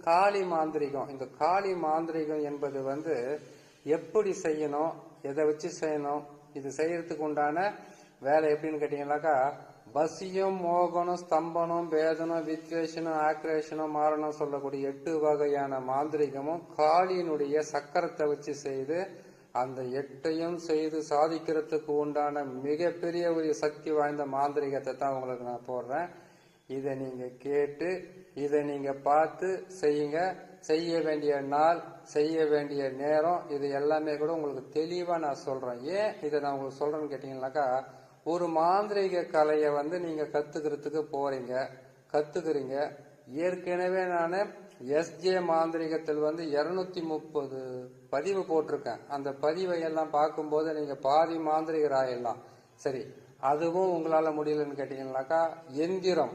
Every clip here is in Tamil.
காளி மாந்திரிகம். இந்த காளி மாந்திரிகம் என்பது வந்து எப்படி செய்யணும், எதை வச்சு செய்யணும், இது செய்யறதுக்கு உண்டான வேலை எப்படின்னு கேட்டீங்கன்னாக்கா, வசியம், மோகனம், ஸ்தம்பனம், பேதனம், வித்வேஷனம், ஆக்ரேஷனம், மாரணம் சொல்லக்கூடிய 8 வகையான மாந்திரிகமும் காளியினுடைய சக்கரத்தை வச்சு செய்து அந்த 8ஐயும் செய்து சாதிக்கிறதுக்கு உண்டான மிகப்பெரிய ஒரு சக்தி வாய்ந்த மாந்திரிகத்தை தான் உங்களுக்கு நான் போடுறேன். இதை நீங்க கேட்டு இதை நீங்க பார்த்து செய்யுங்க. செய்ய வேண்டிய நாள், செய்ய வேண்டிய நேரம், இது எல்லாமே கூட உங்களுக்கு தெளிவா நான் சொல்றேன். ஏன் இதை நான் உங்களுக்கு சொல்றேன்னு கேட்டீங்கன்னாக்கா, ஒரு மாந்திரிக கலையை வந்து நீங்க கத்துக்கிறதுக்கு போறீங்க, கத்துக்கிறீங்க. ஏற்கனவே நான் எஸ்ஜே மாந்திரிகத்தில் வந்து 230 பதிவு போட்டிருக்கேன். அந்த பதிவை எல்லாம் பார்க்கும்போது நீங்க பாதி மாந்திரிகர் ஆயிடலாம். சரி, அதுவும் உங்களால முடியலன்னு கேட்டீங்கன்னாக்கா, எந்திரம்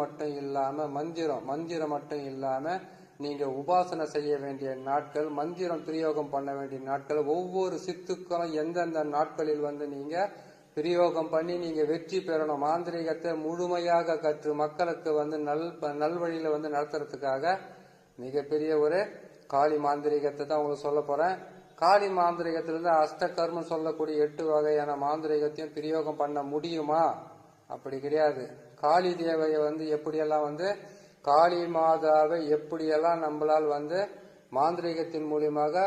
மட்டும் இல்லாம மந்திரம் மட்டும் இல்லாம நீங்க உபாசனை செய்ய வேண்டிய நாட்கள், மந்திரம் பிரயோகம் பண்ண வேண்டிய நாட்கள், ஒவ்வொரு சித்துக்களும் எந்தெந்த நாட்களில் வந்து நீங்க பிரயோகம் பண்ணி நீங்க வெற்றி பெறணும். மாந்திரிகத்தை முழுமையாக கற்று மக்களுக்கு வந்து நல்வழியில வந்து நடத்துறதுக்காக மிகப்பெரிய ஒரு காளி மாந்திரிகத்தை தான் உங்களுக்கு சொல்ல போறேன். காளி மாந்திரிகத்திலிருந்து அஷ்டகர்மம் சொல்லக்கூடிய 8 வகையான மாந்திரிகத்தையும் பிரயோகம் பண்ண முடியுமா? அப்படி கிடையாது. காளி தேவையை வந்து எப்படியெல்லாம் வந்து காளி மாதாவை எப்படியெல்லாம் நம்மளால் வந்து மாந்திரிகத்தின் மூலியமாக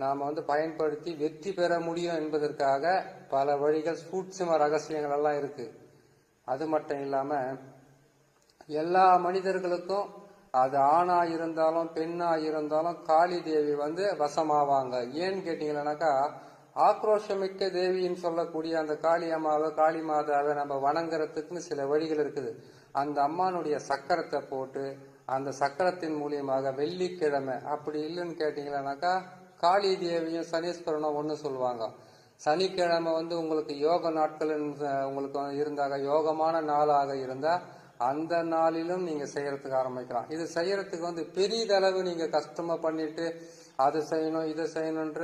நாம வந்து பயன்படுத்தி வெற்றி பெற முடியும் என்பதற்காக பல வழிகள், சூட்சும ரகசியங்கள் எல்லாம் இருக்கு. அது மட்டும் இல்லாம எல்லா மனிதர்களுக்கும், அது ஆணா இருந்தாலும் பெண்ணா இருந்தாலும் காளி தேவி வந்து வசமாவாங்க. ஏன்னு கேட்டீங்கன்னாக்கா, ஆக்ரோஷமிக்க தேவின்னு சொல்லக்கூடிய அந்த காளி அம்மாவை, காளி மாதாவை நம்ம வணங்குறதுக்குன்னு சில வழிகள் இருக்குது. அந்த அம்மானுடைய சக்கரத்தை போட்டு அந்த சக்கரத்தின் மூலியமாக வெள்ளிக்கிழமை, அப்படி இல்லைன்னு கேட்டீங்கன்னாக்கா காளி தேவியும் சனீஸ்வரனும் ஒன்று சொல்லுவாங்க. சனிக்கிழமை வந்து உங்களுக்கு யோக நாட்கள் உங்களுக்கு இருந்தாக, யோகமான நாளாக இருந்தா அந்த நாளிலும் நீங்க செய்யறதுக்கு ஆரம்பிக்கலாம். இது செய்யறதுக்கு வந்து பெரிதளவு நீங்க கஷ்டமா பண்ணிட்டு அது செய்யணும் இதை செய்யணுன்ற,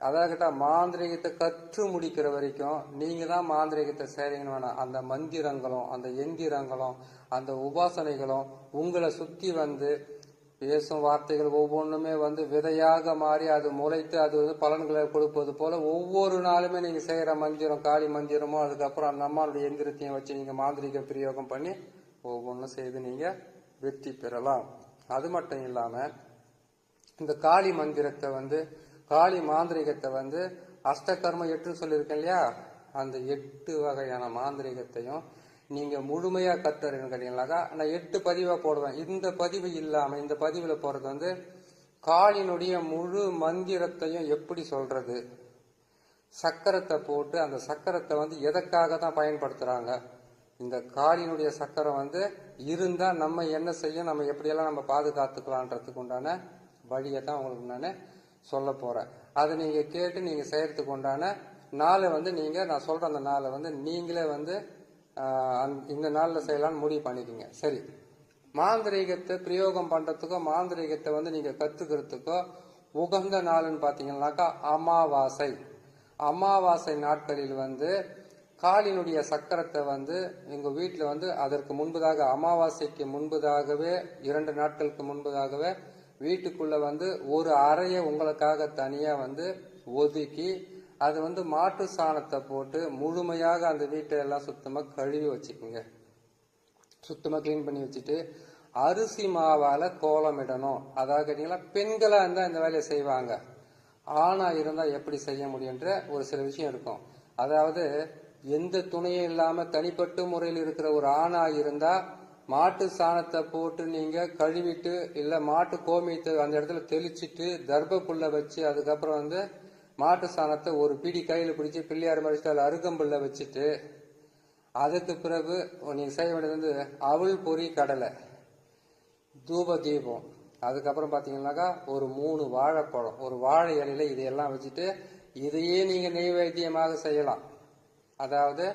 அதாவது மாந்திரிகத்தை கற்று முடிக்கிற வரைக்கும் நீங்க தான் மாந்திரிகத்தை செய்றீங்கன்னு வேணாம். அந்த மந்திரங்களும் அந்த எந்திரங்களும் அந்த உபாசனைகளும் உங்களை சுத்தி வந்து பேசும் வார்த்தைகள் ஒவ்வொன்றுமே வந்து விதையாக மாறி அது முளைத்து அது வந்து பலன்களை கொடுப்பது போல ஒவ்வொரு நாளுமே நீங்க செய்யற மந்திரம், காளி மந்திரமோ, அதுக்கப்புறம் அந்த அம்மாவுடைய எந்திரத்தையும் வச்சு நீங்க மாந்திரிக பிரயோகம் பண்ணி ஒவ்வொன்றும் செய்து நீங்க வெற்றி பெறலாம். அது மட்டும் இல்லாம இந்த காளி மந்திரத்தை வந்து, காளி மாந்திரிகத்தை வந்து அஷ்டகர்ம 8 சொல்லியிருக்கேன் இல்லையா, அந்த 8 வகையான மாந்திரிகத்தையும் நீங்க முழுமையா கத்துறீங்கன்னு கேட்டீங்கன்னாக்கா, நான் 8 பதிவா போடுவேன். இந்த பதிவு இல்லாம இந்த பதிவுல போறது வந்து காளினுடைய முழு மந்திரத்தையும் எப்படி சொல்றது, சக்கரத்தை போட்டு அந்த சக்கரத்தை வந்து எதற்காக தான் பயன்படுத்துறாங்க, இந்த காளியினுடைய சக்கரம் வந்து இருந்தா நம்ம என்ன செய்யும், நம்ம எப்படியெல்லாம் நம்ம பாதுகாத்துக்கலான்றதுக்கு உண்டான வழியை தான் உங்களுக்கு நான் சொல்ல போறேன். அதை நீங்க கேட்டு நீங்க செய்யறதுக்கு உண்டான நாளை வந்து நீங்க, நான் சொல்ற அந்த நாளை வந்து நீங்களே வந்து இந்த நாள்ல செய்யலாம்னு முடிவு பண்ணிக்கோங்க. சரி, மாந்திரீகத்தை பிரயோகம் பண்றதுக்கோ மாந்திரீகத்தை வந்து நீங்க கத்துக்கிறதுக்கோ உகந்த நாள்னு பாத்தீங்கன்னாக்கா அமாவாசை. அமாவாசை நாட்களில் வந்து காளியினுடைய சக்கரத்தை வந்து எங்க வீட்டுல வந்து அதற்கு முன்பதாக, அமாவாசைக்கு முன்பதாகவே 2 நாட்களுக்கு முன்பதாகவே வீட்டுக்குள்ள வந்து ஒரு அறையை உங்களுக்காக தனியா வந்து ஒதுக்கி அது வந்து மாட்டு சாணத்தை போட்டு முழுமையாக அந்த வீட்டை எல்லாம் சுத்தமா கழுவி வச்சுக்கோங்க. சுத்தமா கிளீன் பண்ணி வச்சுட்டு அரிசி மாவால கோலமிடணும். அதாவது கேட்டீங்கன்னா பெண்களா இருந்தா இந்த வேலையை செய்வாங்க, ஆணா இருந்தா எப்படி செய்ய முடியுன்ற ஒரு சில விஷயம் இருக்கும். அதாவது எந்த துணையும் இல்லாம தனிப்பட்ட முறையில் இருக்கிற ஒரு ஆணா இருந்தா மாட்டு சாணத்தை போட்டு நீங்க கழுவிட்டு, இல்ல மாட்டு கோமியத்தை அந்த இடத்துல தெளிச்சிட்டு தர்பப்புல்ல வச்சு, அதுக்கப்புறம் வந்து மாட்டு சாணத்தை ஒரு பிடி கையில பிடிச்சி பிள்ளையார் மடிச்சு அதில் அருகம்புல்ல வச்சுட்டு, அதுக்கு பிறகு நீங்க செய்ய வேண்டியது வந்து அவள் பொறி கடலை, தூப தீபம், அதுக்கப்புறம் பாத்தீங்கன்னாக்கா ஒரு 3 வாழைப்பழம், ஒரு வாழை இலையில இதையெல்லாம் வச்சுட்டு இதையே நீங்க நெய்வேத்தியமாக செய்யலாம். அதாவது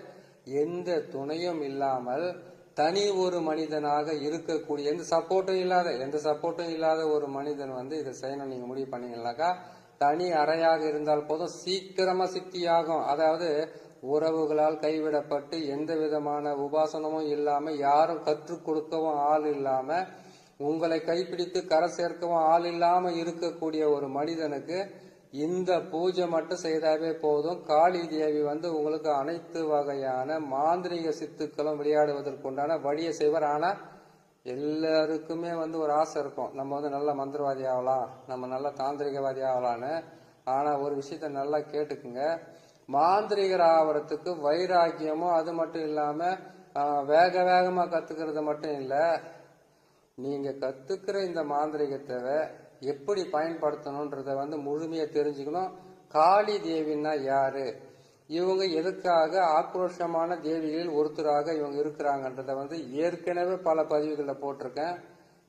எந்த துணையும் இல்லாமல் தனி ஒரு மனிதனாக இருக்கக்கூடிய, எந்த சப்போர்ட்டும் இல்லாத ஒரு மனிதன் வந்து இதை செய்யணும் நீங்க முடிவு பண்ணீங்கன்னாக்கா, தனி அறையாக இருந்தால் போதும், சீக்கிரமா சித்தியாகும். அதாவது உறவுகளால் கைவிடப்பட்டு எந்த விதமான உபாசனமும் இல்லாம, யாரும் கற்றுக் கொடுக்கவும் ஆள் இல்லாம உங்களை கைப்பிடித்து கரை சேர்க்கவும் ஆள் இல்லாம இருக்கக்கூடிய ஒரு மனிதனுக்கு இந்த பூஜை மட்டும் செய்தாவே போதும். காளி தேவி வந்து உங்களுக்கு அனைத்து வகையான மாந்திரிக சித்துக்களும் விளையாடுவதற்குண்டான வழியை செய்வார். ஆனா எல்லாருக்குமே வந்து ஒரு ஆசை இருக்கும், நம்ம வந்து நல்ல மந்திரவாதி ஆகலாம், நம்ம நல்ல தாந்திரிகவாதி ஆகலான்னு. ஆனா ஒரு விஷயத்த நல்லா கேட்டுக்குங்க, மாந்திரிகர் ஆவறதுக்கு வைராக்கியமும் அது மட்டும் இல்லாம வேக வேகமா கத்துக்கிறது மட்டும் இல்ல, நீங்க கத்துக்கிற இந்த மாந்திரிகத்தை எப்படி பயன்படுத்தணும்ன்றத வந்து முழுமையா தெரிஞ்சுக்கணும். காளி தேவின்னா யாரு, இவங்க எதுக்காக ஆக்ரோஷமான தேவிகளில் ஒருத்தராக இவங்க இருக்கிறாங்கன்றத வந்து ஏற்கனவே பல பதிவுகளில் போட்டிருக்கேன்.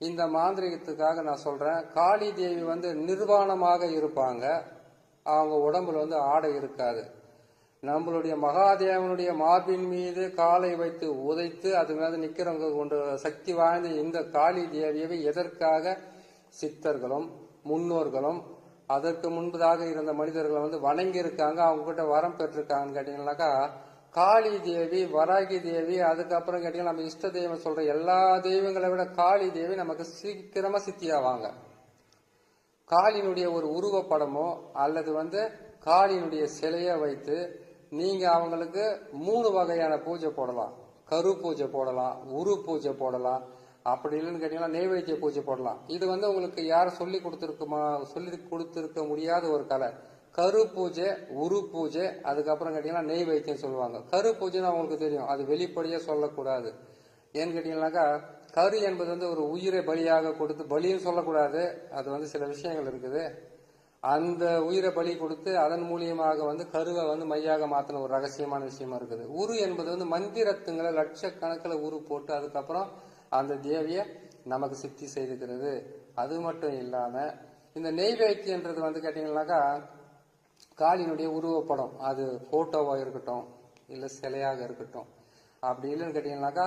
இந்த மாந்திரிகத்துக்காக நான் சொல்றேன். காளி தேவி வந்து நிர்வாணமாக இருப்பாங்க, அவங்க உடம்புல வந்து ஆடை இருக்காது. நம்மளுடைய மகாதேவனுடைய மார்பின் மீது காலை வைத்து உதைத்து அது மேல நிக்கிறவங்க கொண்டு சக்தி வாய்ந்த இந்த காளி தேவியவை எதற்காக சித்தர்களும் முன்னோர்களும் அதற்கு முன்பதாக இருந்த மனிதர்களை வந்து வணங்கி இருக்காங்க, அவங்க கிட்ட வரம் பெற்றிருக்காங்கன்னு கேட்டீங்கன்னாக்கா, காளி தேவி, வராகி தேவி, அதுக்கப்புறம் கேட்டீங்கன்னா நம்ம இஷ்ட தெய்வம் சொல்ற எல்லா தெய்வங்களை விட காளி தேவி நமக்கு சீக்கிரமா சித்தியாவாங்க. காளியினுடைய ஒரு உருவப்படமோ அல்லது வந்து காளியினுடைய சிலையை வைத்து நீங்க அவங்களுக்கு 3 வகையான பூஜை போடலாம். கரு பூஜை போடலாம், உரு பூஜை போடலாம், அப்படி இல்லைன்னு கேட்டீங்கன்னா நெய்வேத்திய பூஜை போடலாம். இது வந்து உங்களுக்கு யாரும் சொல்லி கொடுத்திருக்க முடியாத ஒரு கலை. கரு பூஜை, உரு பூஜை, அதுக்கப்புறம் கேட்டீங்கன்னா நெய்வேத்தியம் சொல்லுவாங்க. கரு பூஜைன்னு அவங்களுக்கு தெரியும், அது வெளிப்படையா சொல்லக்கூடாது. ஏன்னு கேட்டீங்கன்னாக்கா, கரு என்பது வந்து ஒரு உயிரை பலியாக கொடுத்து, பலின்னு சொல்லக்கூடாது, அது வந்து சில விஷயங்கள் இருக்குது. அந்த உயிரை பலி கொடுத்து அதன் மூலியமாக வந்து கருவை வந்து மையாக மாத்தின ஒரு ரகசியமான விஷயமா இருக்குது. உரு என்பது வந்து மந்திரத்துங்களை லட்சக்கணக்கில் உரு போட்டு அதுக்கப்புறம் அந்த தேவிய நமக்கு சித்தி செய்துக்கிறது. அது மட்டும் இல்லாம இந்த நெய்வேத்தியன்றது வந்து கேட்டீங்கன்னாக்கா, காளியினுடைய உருவப்படம், அது போட்டோவா இருக்கட்டும் இல்ல சிலையாக இருக்கட்டும், அப்படி இல்லைன்னு கேட்டீங்கன்னாக்கா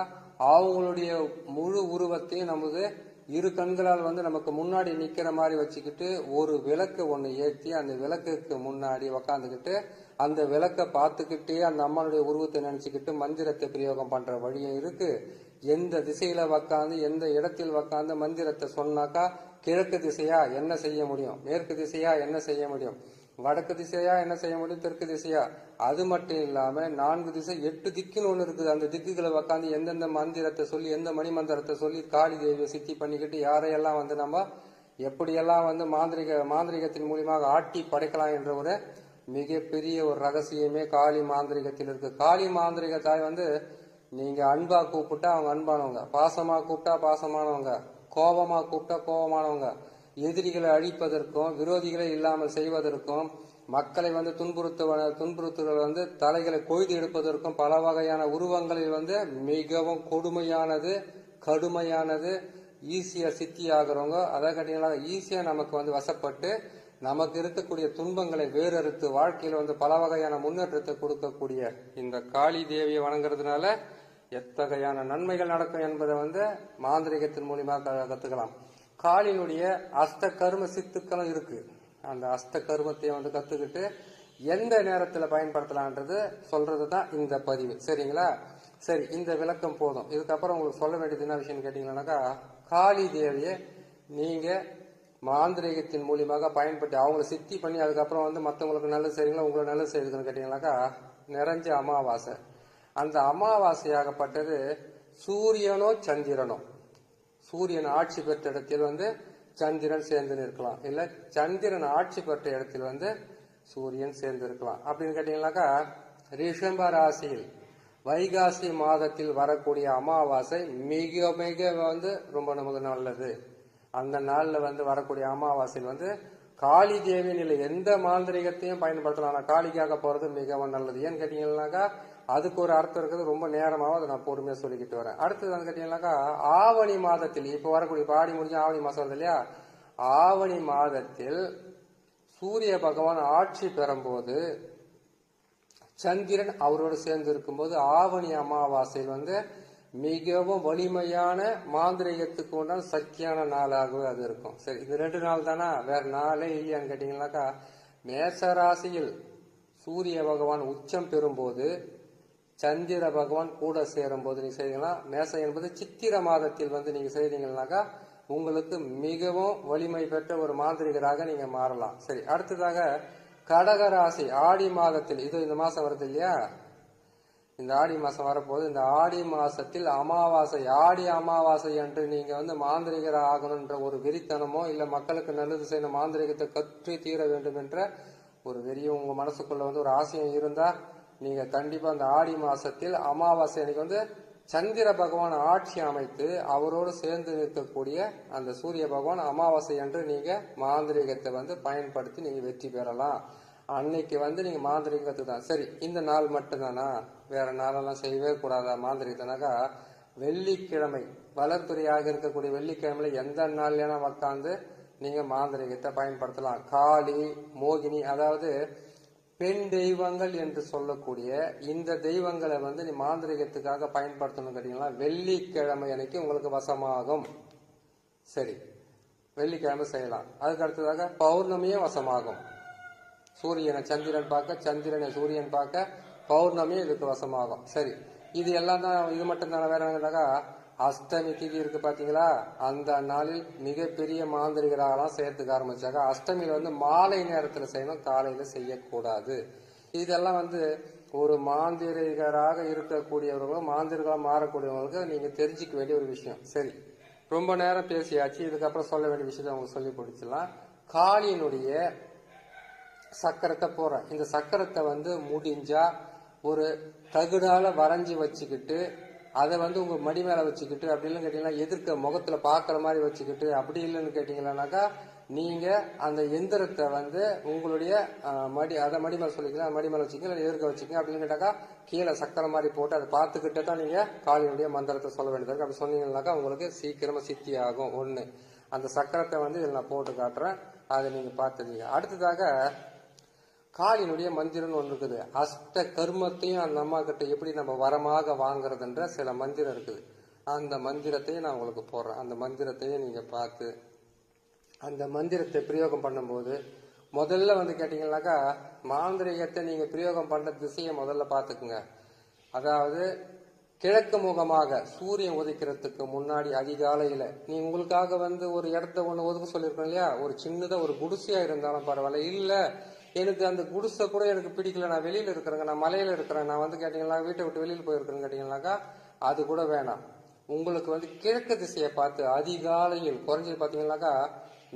அவங்களுடைய முழு உருவத்தையும் நமது இரு கண்களால் வந்து நமக்கு முன்னாடி நிக்கிற மாதிரி வச்சுக்கிட்டு ஒரு விளக்கு ஒண்ணு ஏற்றி அந்த விளக்குக்கு முன்னாடி உக்காந்துக்கிட்டு அந்த விளக்கை பார்த்துக்கிட்டே அந்த அம்மனுடைய உருவத்தை நினைச்சுக்கிட்டு மந்திரத்தை பிரயோகம் பண்ற வழியும் இருக்கு. எந்த திசையில உக்காந்து எந்த இடத்தில் உக்காந்து மந்திரத்தை சொன்னாக்கா, கிழக்கு திசையா என்ன செய்ய முடியும், மேற்கு திசையா என்ன செய்ய முடியும், வடக்கு திசையா என்ன செய்ய முடியும், தெற்கு திசையா, அது மட்டும் இல்லாம 4 திசை 8 திக்குன்னு ஒண்ணு இருக்குது. அந்த திக்குகளை உக்காந்து எந்தெந்த மந்திரத்தை சொல்லி எந்த மணி மந்திரத்தை சொல்லி காளி தேவியை சித்தி பண்ணிக்கிட்டு யாரையெல்லாம் வந்து நம்ம எப்படியெல்லாம் வந்து மாந்திரிகத்தின் மூலியமாக ஆட்டி படைக்கலாம் என்ற ஒரு மிகப்பெரிய ஒரு ரகசியமே காளி மாந்திரிகத்தில் இருக்கு. காளி மாந்திரிக தாய் வந்து நீங்க அன்பா கூப்பிட்டா அவங்க அன்பானவங்க, பாசமா கூப்பிட்டா பாசமானவங்க, கோபமா கூப்பிட்டா கோபமானவங்க, எதிரிகளை அழிப்பதற்கும் விரோதிகளை இல்லாமல் செய்வதற்கும் மக்களை வந்து துன்புறுத்துகள் வந்து தலைகளை கொய்து எடுப்பதற்கும் பல வகையான உருவங்களில் வந்து மிகவும் கொடுமையானது கடுமையானது ஈஸியா சித்தி ஆகிறவங்க. அதை கேட்டீங்கன்னா ஈஸியா நமக்கு வந்து வசப்பட்டு நமக்கு இருக்கக்கூடிய துன்பங்களை வேறறுத்து வாழ்க்கையில வந்து பல வகையான முன்னேற்றத்தை கொடுக்கக்கூடிய இந்த காளி தேவியை வணங்குறதுனால எத்தகையான நன்மைகள் நடக்கும் என்பதை வந்து மாந்திரிகத்தின் மூலியமாக கத்துக்கலாம். காளியினுடைய அஷ்ட கர்ம சித்துக்களும் இருக்கு. அந்த அஷ்ட கர்மத்தை வந்து கத்துக்கிட்டு எந்த நேரத்துல பயன்படுத்தலான்றது சொல்றதுதான் இந்த பதிவு. சரிங்களா? சரி, இந்த விளக்கம் போதும். இதுக்கப்புறம் உங்களுக்கு சொல்ல வேண்டியது என்ன விஷயம் கேட்டீங்கன்னாக்கா, காளி தேவியை நீங்க மாந்திரிகத்தின் மூலியமாக பயன்படுத்தி அவங்களை சித்தி பண்ணி அதுக்கப்புறம் வந்து மற்றவங்களுக்கு நல்லது செய்யுங்களா, உங்களுக்கு நல்லது செய்யுதுன்னு கேட்டீங்கன்னாக்கா, நிறைஞ்ச அமாவாசை. அந்த அமாவாசையாகப்பட்டது சூரியனோ சந்திரனோ, சூரியன் ஆட்சி பெற்ற இடத்தில் வந்து சந்திரன் சேர்ந்து இருக்கலாம், இல்ல சந்திரன் ஆட்சி பெற்ற இடத்தில் வந்து சூரியன் சேர்ந்து இருக்கலாம். அப்படின்னு கேட்டீங்கன்னாக்கா, ரிஷம்ப ராசியில் வைகாசி மாதத்தில் வரக்கூடிய அமாவாசை மிக மிக வந்து ரொம்ப நமக்கு நல்லது. அந்த நாள்ல வந்து வரக்கூடிய அமாவாசையில் வந்து காளி தேவியின் இல்லை எந்த மாந்திரிகத்தையும் பயன்படுத்தலாம். ஆனா காளிக்காக போறது மிகவும் நல்லது. ஏன்னு கேட்டீங்கன்னாக்கா, அதுக்கு ஒரு அர்த்தம் இருக்குது. ரொம்ப நேரமாகவும் அதை நான் பொறுமையா சொல்லிக்கிட்டு வரேன். அடுத்தது வந்து கேட்டீங்கன்னாக்கா, ஆவணி மாதத்தில் இப்ப வரக்கூடிய ஆடி முடிஞ்சு ஆவணி மாசம் வருது இல்லையா, ஆவணி மாதத்தில் சூரிய பகவான் ஆட்சி பெறும்போது சந்திரன் அவரோடு சேர்ந்து இருக்கும்போது ஆவணி அமாவாசையில் வந்து மிகவும் வலிமையான மாந்திரிகத்துக்கு உண்டான சக்தியான நாளாகவே அது இருக்கும். சரி, இது 2 நாள் தானா, வேற நாளே இல்லையான்னு கேட்டீங்கன்னாக்கா, மேசராசியில் சூரிய பகவான் உச்சம் பெறும்போது சந்திர பகவான் கூட சேரும் போது நீங்க செய்தீங்கன்னா, மேசம் என்பது சித்திர மாதத்தில் வந்து நீங்க செய்தீங்கன்னாக்கா உங்களுக்கு மிகவும் வலிமை பெற்ற ஒரு மாந்திரிகராக நீங்க மாறலாம். சரி, அடுத்ததாக கடகராசி ஆடி மாதத்தில், இது இந்த மாசம் வருது இல்லையா, இந்த ஆடி மாசம் வரப்போது, இந்த ஆடி மாசத்தில் அமாவாசை, ஆடி அமாவாசை அன்று நீங்க மாந்திரிகர் ஆகணும்ன்ற ஒரு வெறித்தனமோ இல்ல மக்களுக்கு நல்லது செய்யணும், மாந்திரிகத்தை கற்று தீர வேண்டும் என்ற ஒரு வெறியும் உங்க மனசுக்குள்ள ஒரு ஆசையும் இருந்தா நீங்க கண்டிப்பா அந்த ஆடி மாசத்தில் அமாவாசை அன்னைக்கு சந்திர பகவான் ஆட்சி அமைத்து அவரோடு சேர்ந்து நிற்கக்கூடிய அந்த சூரிய பகவான் அமாவாசை அன்று நீங்க மாந்திரிகத்தை பயன்படுத்தி நீங்க வெற்றி பெறலாம். அன்னைக்கு நீங்க மாந்திரிகத்து தான். சரி, இந்த நாள் மட்டும்தானா, வேற நாளெல்லாம் செய்யவே கூடாதா மாந்திரிகத்தனாக்கா? வெள்ளிக்கிழமை, வளர்த்துறையாக இருக்கக்கூடிய வெள்ளிக்கிழமையில எந்த நாள்லனா உட்காந்து நீங்க மாந்திரிகத்தை பயன்படுத்தலாம். காளி, மோகினி, அதாவது பெண் தெய்வங்கள் என்று சொல்லக்கூடிய இந்த தெய்வங்களை நீ மாந்திரிகத்துக்காக பயன்படுத்தணும் கேட்டீங்களா, வெள்ளிக்கிழமை அன்னைக்கு உங்களுக்கு வசமாகும். சரி, வெள்ளிக்கிழமை செய்யலாம். அதுக்கு அடுத்ததாக பௌர்ணமியும் வசமாகும். சூரியனை சந்திரன் பார்க்க, சந்திரனை சூரியன் பார்க்க, பௌர்ணமி இதுக்கு வசமாகும். சரி, இது எல்லாம் தான், இது மட்டும் தானே? வேற என்னக்கா, அஷ்டமி திதி இருக்கு பாத்தீங்களா, அந்த நாளில் மிகப்பெரிய மாந்திரிகராகலாம் செய்யறதுக்கு ஆரம்பிச்சாங்க. அஷ்டமியில மாலை நேரத்துல செய்யணும், காலையில செய்யக்கூடாது. இதெல்லாம் ஒரு மாந்திரிகராக இருக்கக்கூடியவர்களும் மாந்திரிகளாக மாறக்கூடியவங்களுக்கு நீங்க தெரிஞ்சுக்க வேண்டிய ஒரு விஷயம். சரி, ரொம்ப நேரம் பேசியாச்சு, இதுக்கப்புறம் சொல்ல வேண்டிய விஷயத்தை அவங்க சொல்லி பிடிச்சலாம். காளியினுடைய சக்கரத்தை போறேன். இந்த சக்கரத்தை முடிஞ்சா ஒரு தகுடால வரைஞ்சி வச்சுக்கிட்டு அதை உங்க மடி மேல வச்சுக்கிட்டு, அப்படி இல்லைன்னு கேட்டீங்கன்னா எதிர்க்க முகத்துல பாக்குற மாதிரி வச்சுக்கிட்டு, அப்படி இல்லைன்னு கேட்டீங்கன்னாக்கா நீங்க அந்த எந்திரத்தை உங்களுடைய அதை மடி மேல சொல்லிக்கலாம், மடி மேல வச்சுக்கீங்க, எதிர்க்க வச்சுக்கீங்க. அப்படின்னு கேட்டாக்கா கீழே சக்கரை மாதிரி போட்டு அதை பார்த்துக்கிட்டே தான் நீங்க காளியினுடைய மந்திரத்தை சொல்ல வேண்டியது இருக்கு. அப்படி சொன்னீங்கன்னாக்கா உங்களுக்கு சீக்கிரமா சித்தி ஆகும். ஒண்ணு, அந்த சக்கரத்தை இதில் நான் போட்டு காட்டுறேன், அதை நீங்க பார்த்துருங்க. அடுத்ததாக காளியினுடைய மந்திரம்னு ஒன்று இருக்குது. அஷ்ட கர்மத்தையும் அந்த அம்மா கிட்ட எப்படி நம்ம வரமாக வாங்குறதுன்ற சில மந்திரம் இருக்குது. அந்த மந்திரத்தையும் நான் உங்களுக்கு போடுறேன். அந்த மந்திரத்தையும் நீங்க பார்த்து அந்த மந்திரத்தை பிரயோகம் பண்ணும்போது முதல்ல கேட்டீங்கன்னாக்கா மாந்திரிகத்தை நீங்க பிரயோகம் பண்ற திசையை முதல்ல பார்த்துக்குங்க. அதாவது கிழக்கு முகமாக சூரியன் உதைக்கிறதுக்கு முன்னாடி அதிகாலையில நீ உங்களுக்காக ஒரு இடத்த ஒண்ணு ஒதுக்க சொல்லியிருக்கோம் இல்லையா, ஒரு சின்னதா ஒரு குடிசையா இருந்தாலும் பரவாயில்ல, இல்ல எனக்கு அந்த குடிசை கூட எனக்கு பிடிக்கல, நான் வெளியில இருக்கிறேங்க, நான் மலையில இருக்கிறேன், நான் கேட்டீங்கன்னா வீட்டை விட்டு வெளியில போயிருக்கிறேன்னு கேட்டீங்கன்னாக்கா அது கூட வேணாம். உங்களுக்கு கிழக்கு திசையை பார்த்து அதிகாலையில் குறைஞ்சது பாத்தீங்கன்னாக்கா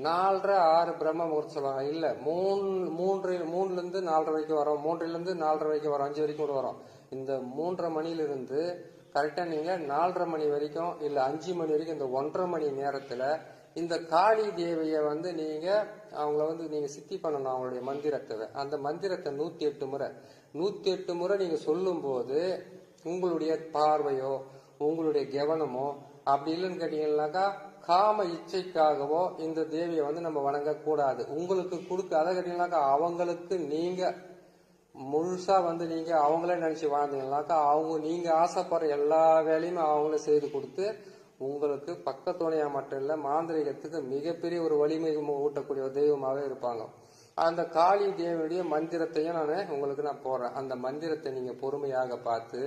4:30 6 பிரம்ம முகூர்த்தம் சொல்லுவாங்க. இல்ல 3 இருந்து 4:30 வரைக்கும் வரும், 3 இருந்து 4:30 வரைக்கும் வரும், 5 வரைக்கும் கூட வரும். இந்த 3:30 மணிலிருந்து கரெக்டா நீங்க 4:30 மணி வரைக்கும் இல்ல 5 மணி வரைக்கும் இந்த 1:30 மணி நேரத்துல இந்த காளி தேவியை நீங்க அவங்கள நீங்க சித்தி பண்ணணும். அவங்களுடைய மந்திரத்தை, அந்த மந்திரத்தை 108 முறை நீங்க சொல்லும் போது உங்களுடைய பார்வையோ உங்களுடைய கவனமோ அப்படி இல்லைன்னு கேட்டீங்கன்னாக்கா காம இச்சைக்காகவோ இந்த தேவியை நம்ம வணங்க கூடாது. உங்களுக்கு கொடுக்க அதை கேட்டீங்கன்னாக்கா அவங்களுக்கு நீங்க முழுசா நீங்க அவங்களே நினைச்சு வாழ்ந்தீங்கன்னாக்கா அவங்க நீங்க ஆசைப்படுற எல்லா வேலையுமே அவங்களே செய்து கொடுத்து உங்களுக்கு பக்கத்துணையா மட்டும் இல்ல மாந்திரிகத்துக்கு மிகப்பெரிய ஒரு வலிமை ஊட்டக்கூடிய தெய்வமாவே இருப்பாங்க. அந்த காளி தேவியுடைய மந்திரத்தையும் நான் போடுறேன். அந்த மந்திரத்தை நீங்க பொறுமையாக பார்த்து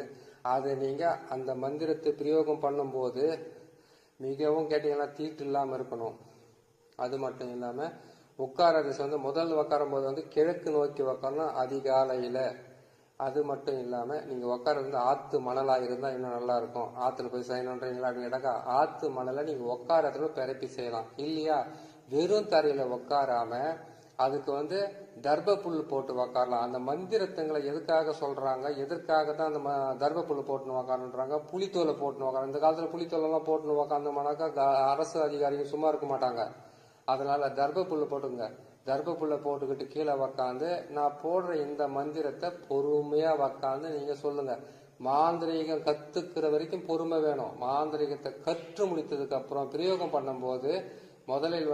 அதை நீங்க அந்த மந்திரத்தை பிரயோகம் பண்ணும் போது மிகவும் கேட்டீங்கன்னா தீட்டு இல்லாம இருக்கணும். அது மட்டும் இல்லாம உட்கார திசை முதல் உட்காரும் போது கிழக்கு நோக்கி உட்காரணும் அதிகாலையில. அது மட்டும் இல்லாம நீங்க உட்கார்றது ஆத்து மணலா இருந்தா இன்னும் நல்லா இருக்கும். ஆத்துல போய் செய்யணும்ன்றீங்களா அப்படின்னு கேட்டாக்கா ஆத்து மணலை நீங்க உட்காரத்துல பரப்பி செய்யலாம். இல்லையா வெறும் தரையில உட்காராம அதுக்கு தர்ப புல் போட்டு உக்காரலாம். அந்த மந்திரத்துங்களை எதுக்காக சொல்றாங்க, எதற்காக தான் அந்த தர்ப புல் போட்டுன்னு உக்காருன்றாங்க, புலித்தோலை போட்டுன்னு உக்கார. இந்த காலத்துல புலித்தோலை எல்லாம் போட்டுன்னு உக்காந்தோம்னாக்கா அரசு அதிகாரிகள் சும்மா இருக்க மாட்டாங்க. அதனால தர்ப புல்லு போட்டுங்க. தர்ப புல்ல போட்டுக்கிட்டு கீழே உக்காந்து நான் போடுற இந்த மந்திரத்தை பொறுமையா உக்காந்து நீங்க சொல்லுங்க. மாந்திரீகம் கத்துக்கிற வரைக்கும் பொறுமை வேணும். மாந்திரீகத்தை கற்று முடித்ததுக்கு அப்புறம் பிரயோகம் பண்ணும் போது முதலில்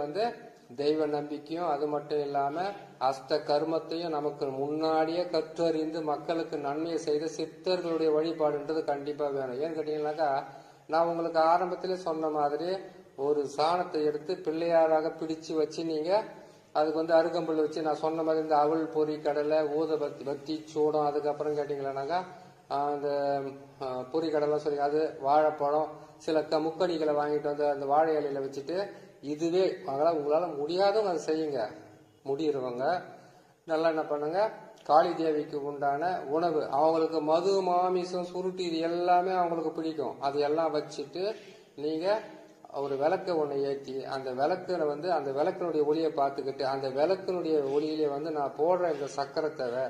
தெய்வ நம்பிக்கையும் அது மட்டும் இல்லாம அஷ்ட கர்மத்தையும் நமக்கு முன்னாடியே கற்றறிந்து மக்களுக்கு நன்மையை செய்த சித்தர்களுடைய வழிபாடுன்றது கண்டிப்பா வேணும். ஏன்னு கேட்டீங்கன்னாக்கா நான் உங்களுக்கு ஆரம்பத்திலே சொன்ன மாதிரி ஒரு சாணத்தை எடுத்து பிள்ளையாராக பிடிச்சு வச்சு நீங்க அதுக்கு அருகம்புல் வச்சு நான் சொன்ன மாதிரி இந்த அவள் பொறி கடலை ஊத பத்தி சூடம் அதுக்கப்புறம் கேட்டீங்களானாக்கா அந்த பொரிக்கடலாம் சொல்லி அது வாழைப்பழம் சில முக்கணிகளை வாங்கிட்டு வந்து அந்த வாழை இலையில வச்சுட்டு இதுவே உங்களால் முடியாதவங்க அதை செய்யுங்க. முடிகிறவங்க நல்லா என்ன பண்ணுங்க, காளி தேவிக்கு உண்டான உணவு அவங்களுக்கு மது மாமிசம் சுருட்டு இது எல்லாமே அவங்களுக்கு பிடிக்கும். அது எல்லாம் வச்சுட்டு நீங்க ஒரு விளக்க ஒன்று ஏற்றி அந்த விளக்குல வந்து அந்த விளக்கினுடைய ஒளியை பார்த்துக்கிட்டு அந்த விளக்கினுடைய ஒளியிலே வந்து நான் போடுற இந்த சக்கரத்தை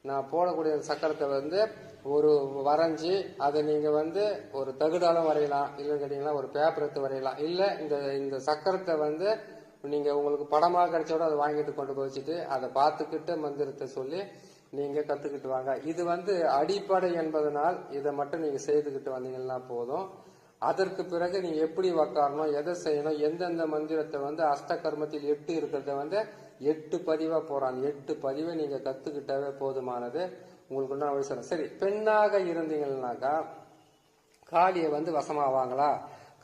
நான் போடக்கூடிய சக்கரத்தை வந்து ஒரு வரைஞ்சி அதை நீங்க வந்து ஒரு தகுடாலும் வரையலாம், இல்லைன்னு கேட்டீங்கன்னா ஒரு பேப்பர் எடுத்து வரையலாம். இல்லை இந்த சக்கரத்தை வந்து நீங்க உங்களுக்கு படமாக கிடைச்சோட அதை வாங்கிட்டு கொண்டு போய் வச்சுட்டு அதை பார்த்துக்கிட்டு மந்திரத்தை சொல்லி நீங்க கத்துக்கிட்டு வாங்க. இது வந்து அடிப்படை என்பதனால் இதை மட்டும் நீங்க செய்துக்கிட்டு வந்தீங்கன்னா போதும். அதற்கு பிறகு நீங்க எப்படி உக்காரணும், எதை செய்யணும், எந்தெந்த மந்திரத்தை வந்து அஷ்டகர்மத்தில் 8 இருக்கிறத வந்து 8 பதிவா போறாங்க. 8 பதிவை நீங்க கத்துக்கிட்டாவே போதுமானது. உங்களுக்கு அவசரம். சரி, பெண்ணாக இருந்தீங்கன்னாக்கா காளியை வந்து வசமாவாங்களா?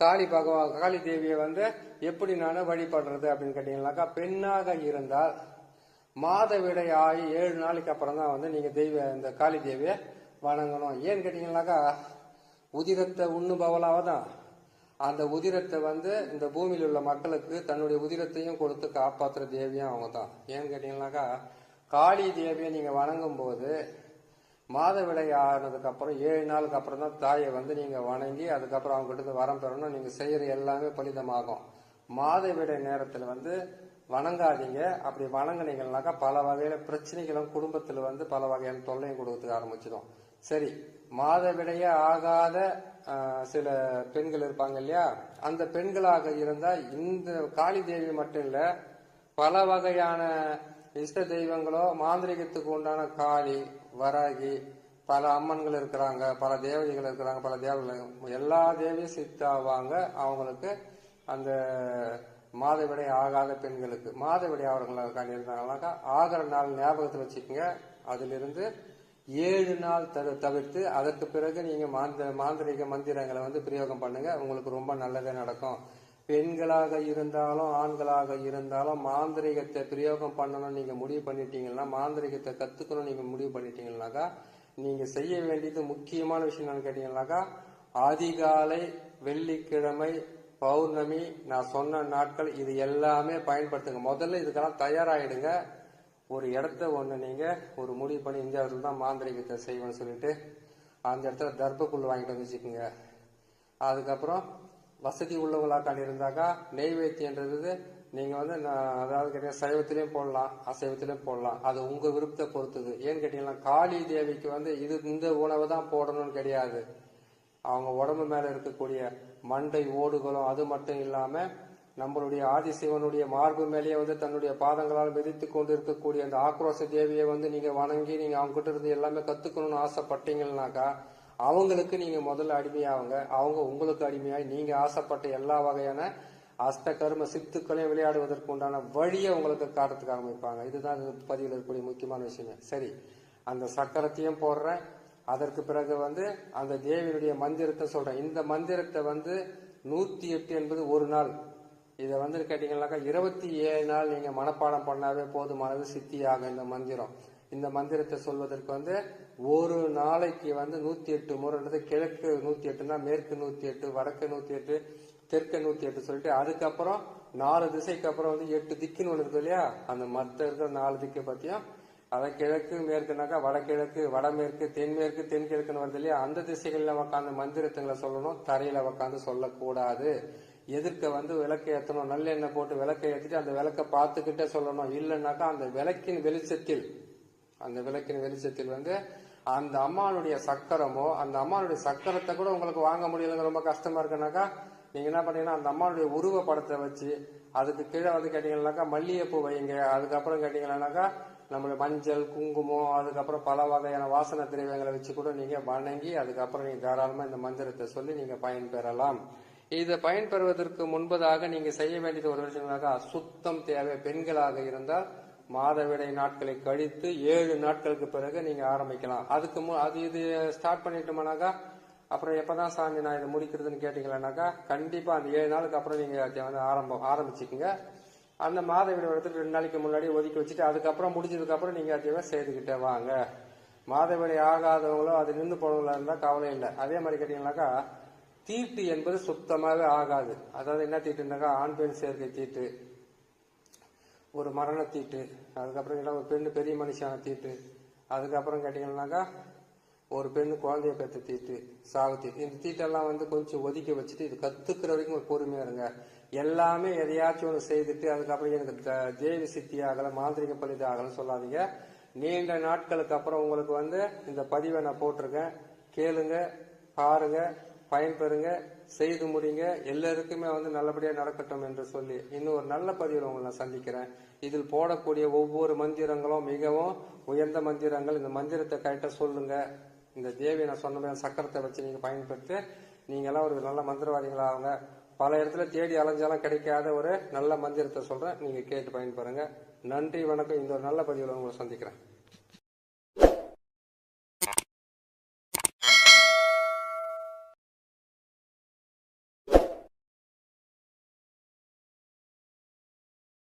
காளி தேவியை வந்து எப்படி நான் வழிபடுறது அப்படின்னு கேட்டீங்கன்னாக்கா, பெண்ணாக இருந்தால் மாதவிடை ஆகி 7 நாளைக்கு அப்புறம் தான் வந்து நீங்க இந்த காளி தேவியை வணங்கணும். ஏன்னு கேட்டீங்கன்னாக்கா, உதிரத்தை உண்ணுபவளாவ தான். அந்த உதிரத்தை வந்து இந்த பூமியில் உள்ள மக்களுக்கு தன்னுடைய உதிரத்தையும் கொடுத்து காப்பாற்றுற தேவியும் அவங்க தான். ஏன்னு கேட்டீங்கன்னாக்கா, காளி தேவியை நீங்க வணங்கும் போது மாதவிடை ஆனதுக்கு அப்புறம் 7 நாளுக்கு அப்புறம் தான் தாயை வந்து நீங்க வணங்கி அதுக்கப்புறம் அவங்க கிட்ட வரம் பெறணும். நீங்க செய்யற எல்லாமே பலிதமாகும். மாதவிடை நேரத்துல வந்து வணங்காதீங்க. அப்படி வணங்கினீங்கன்னாக்கா பல வகையில பிரச்சனைகளும் குடும்பத்துல வந்து பல வகையான தொல்லையும் கொடுக்கறதுக்கு ஆரம்பிச்சிடும். சரி, மாதவிடையே ஆகாத சில பெண்கள் இருப்பாங்க இல்லையா, அந்த பெண்களாக இருந்தா இந்த காளி தேவி மட்டும் இல்ல, பல வகையான இஷ்ட தெய்வங்களோ மாந்திரிகத்துக்கு உண்டான காளி, வராகி, பல அம்மன்கள் இருக்கிறாங்க, பல தேவதைகள் இருக்கிறாங்க, பல தேவதைகள் எல்லா தேவியும் சித்தாவாங்க. அவங்களுக்கு அந்த மாதவிடை ஆகாத பெண்களுக்கு மாதவிடை அவர்களுக்காண்டி இருந்தாங்கன்னாக்கா ஆகிற நாள் ஞாபகத்தில் வச்சுக்கோங்க. அதிலிருந்து 7 நாள் தவிர்த்து அதற்கு பிறகு நீங்க மாந்திரிக மந்திரங்களை வந்து பிரயோகம் பண்ணுங்க. உங்களுக்கு ரொம்ப நல்லதே நடக்கும். பெண்களாக இருந்தாலும் ஆண்களாக இருந்தாலும் மாந்திரிகத்தை பிரயோகம் பண்ணணும் நீங்க முடிவு பண்ணிட்டீங்கன்னா, மாந்திரிகத்தை கத்துக்கணும் நீங்க முடிவு பண்ணிட்டீங்கன்னாக்கா, நீங்க செய்ய வேண்டியது முக்கியமான விஷயம் என்னன்னு கேட்டீங்கன்னாக்கா, அதிகாலை, வெள்ளிக்கிழமை, பௌர்ணமி, நான் சொன்ன நாட்கள் இது எல்லாமே பயன்படுத்துங்க. முதல்ல இதுக்கெல்லாம் தயாராயிடுங்க. ஒரு இடத்த ஒண்ணு நீங்க ஒரு முடிவு பண்ணி இந்த இடத்துல தான் மாந்திரிகத்தை செய்வோம்னு சொல்லிட்டு அந்த இடத்துல தர்பப்புல் வாங்கிட்டு வந்து வச்சுக்கோங்க. அதுக்கப்புறம் வசதி உள்ளவங்களாக்காண்டி இருந்தாக்கா நெய்வேத்தியன்றது நீங்க வந்து அதாவது கேட்டீங்கன்னா சைவத்திலையும் போடலாம், அசைவத்திலையும் போடலாம். அது உங்க விருப்பத்தை பொறுத்தது. ஏன்னு கேட்டீங்கன்னா, காளி தேவிக்கு வந்து இந்த உணவு தான் போடணும்னு கிடையாது. அவங்க உடம்பு மேல இருக்கக்கூடிய மண்டை ஓடுகளும் அது மட்டும் இல்லாம நம்மளுடைய ஆதிசிவனுடைய மார்பு மேலேயே வந்து தன்னுடைய பாதங்களால் மிதித்து கொண்டு இருக்கக்கூடிய அந்த ஆக்ரோஷ தேவியை வந்து நீங்க வணங்கி நீங்க அவங்க கிட்ட இருந்து எல்லாமே கத்துக்கணும்னு ஆசைப்பட்டீங்கன்னாக்கா அவங்களுக்கு நீங்க முதல்ல அடிமையாவுங்க. அவங்க உங்களுக்கு அடிமையாய் நீங்க ஆசைப்பட்ட எல்லா வகையான அஷ்ட கர்ம சித்துக்களையும் விளையாடுவதற்கு உண்டான வழியை உங்களுக்கு காட்டுறதுக்கு ஆரம்பிப்பாங்க. இதுதான் பதிவில் இருக்கக்கூடிய முக்கியமான விஷயமே. சரி, அந்த சக்கரத்தையும் போடுறேன். அதற்கு பிறகு வந்து அந்த தேவியினுடைய மந்திரத்தை சொல்றேன். இந்த மந்திரத்தை வந்து 108 என்பது ஒரு நாள். இதை வந்து கேட்டீங்கன்னாக்கா 27 நாள் நீங்க மனப்பாடம் பண்ணாவே போதுமானது, சித்தியாக இந்த மந்திரம். இந்த மந்திரத்தை சொல்வதற்கு வந்து ஒரு நாளைக்கு வந்து 108 முறைன்றது கிழக்கு 108னா மேற்கு 108, வடக்கு 108, தெற்கு 108 சொல்லிட்டு அதுக்கப்புறம் 4 திசைக்கு அப்புறம் வந்து 8 திக்குன்னு ஒன்று இருக்கு இல்லையா, அந்த மற்ற இருக்கிற 4 திக்கை பத்தியும் அதை கிழக்கு மேற்குனாக்கா வடகிழக்கு, வடமேற்கு, தென்மேற்கு, தென்கிழக்குன்னு வருது இல்லையா, அந்த திசைகள்ல உக்காந்து மந்திரத்துங்களை சொல்லணும். தரையில உக்காந்து சொல்லக்கூடாது. எதிர்க்க வந்து விளக்கை ஏற்றணும். நல்லெண்ணெய் போட்டு விளக்கை ஏற்றிட்டு அந்த விளக்கை பார்த்துக்கிட்டே சொல்லணும். இல்லைன்னாக்கா அந்த விளக்கின் வெளிச்சத்தில் வந்து அந்த அம்மானுடைய சக்கரமோ அந்த அம்மானுடைய சக்கரத்தை கூட உங்களுக்கு வாங்க முடியலங்க, ரொம்ப கஷ்டமா இருக்குனாக்கா நீங்க என்ன பண்ணீங்கன்னா அந்த அம்மானுடைய உருவ படத்தை வச்சு அதுக்கு கீழே வந்து கேட்டீங்கன்னாக்கா மல்லிகைப்பூ வைங்க. அதுக்கப்புறம் கேட்டீங்கன்னாக்கா நம்மளுடைய மஞ்சள், குங்குமம், அதுக்கப்புறம் பல வகையான வாசன திரவியங்களை வச்சு கூட நீங்க வணங்கி அதுக்கப்புறம் நீங்க தாராளமா இந்த மந்திரத்தை சொல்லி நீங்க பயன்பெறலாம். இதை பயன்பெறுவதற்கு முன்பதாக நீங்க செய்ய வேண்டியது ஒரு விஷயம்னாக்கா சுத்தம் தேவை. பெண்களாக இருந்தால் மாதவிடை நாட்களை கழித்து 7 நாட்களுக்கு பிறகு நீங்க ஆரம்பிக்கலாம். அது இது ஸ்டார்ட் பண்ணிட்டோம்னாக்கா அப்புறம் எப்பதான் சாமி நான் இதை முடிக்கிறதுன்னு கேட்டீங்களானாக்கா கண்டிப்பா அந்த 7 நாளுக்கு அப்புறம் நீங்க வந்து ஆரம்பிச்சுக்குங்க. அந்த மாதவிடை இடத்துக்கு 2 நாளைக்கு முன்னாடி ஒதுக்கி வச்சுட்டு அதுக்கப்புறம் முடிஞ்சதுக்கு அப்புறம் நீங்க அதையவே செய்துக்கிட்டே வாங்க. மாதவிடை ஆகாதவங்களோ அது நின்று போனவங்களா இருந்தா கவலை இல்லை. அதே மாதிரி கேட்டீங்கன்னாக்கா தீட்டு என்பது சுத்தமாவே ஆகாது. அதாவது என்ன தீட்டுனாக்கா ஆண் பெண் சேர்க்கை தீட்டு, ஒரு மரண தீட்டு, அதுக்கப்புறம் ஒரு பெண்ணு பெரிய மனுஷான தீட்டு, அதுக்கப்புறம் கேட்டீங்கன்னாக்கா ஒரு பெண்ணு குழந்தைய பெற்ற தீட்டு, சாவு தீட்டு. இந்த தீட்டெல்லாம் கொஞ்சம் ஒதுக்கி வச்சுட்டு இது கத்துக்கிற வரைக்கும் ஒரு பொறுமையா இருங்க. எல்லாமே எதையாச்சும் ஒன்று செய்துட்டு அதுக்கப்புறம் எனக்கு தேவி சித்தி ஆகல, மாந்திரிக பலிது ஆகலன்னு சொல்லாதீங்க. நீண்ட நாட்களுக்கு அப்புறம் உங்களுக்கு இந்த பதிவை நான் போட்டிருக்கேன், கேளுங்க, பாருங்க, பயன்பெறுங்க, செய்து முடிங்க. எல்லாருக்குமே நல்லபடியா நடக்கட்டும் என்று சொல்லி இன்னும் ஒரு நல்ல பதிவில் உங்களை நான் சந்திக்கிறேன். இதில் போடக்கூடிய ஒவ்வொரு மந்திரங்களும் மிகவும் உயர்ந்த மந்திரங்கள். இந்த மந்திரத்தை கரெக்டா சொல்லுங்க. இந்த தேவி நான் சொன்ன மாதிரி சக்கரத்தை வச்சு நீங்க பயன்படுத்தி நீங்க எல்லாம் ஒரு நல்ல மந்திரவாதிகளாகுங்க. பல இடத்துல தேடி அலைஞ்சாலும் கிடைக்காத ஒரு நல்ல மந்திரத்தை சொல்றேன், நீங்க கேட்டு பயன்பெறுங்க. நன்றி, வணக்கம். இந்த ஒரு நல்ல பதிவில் உங்களை சந்திக்கிறேன்.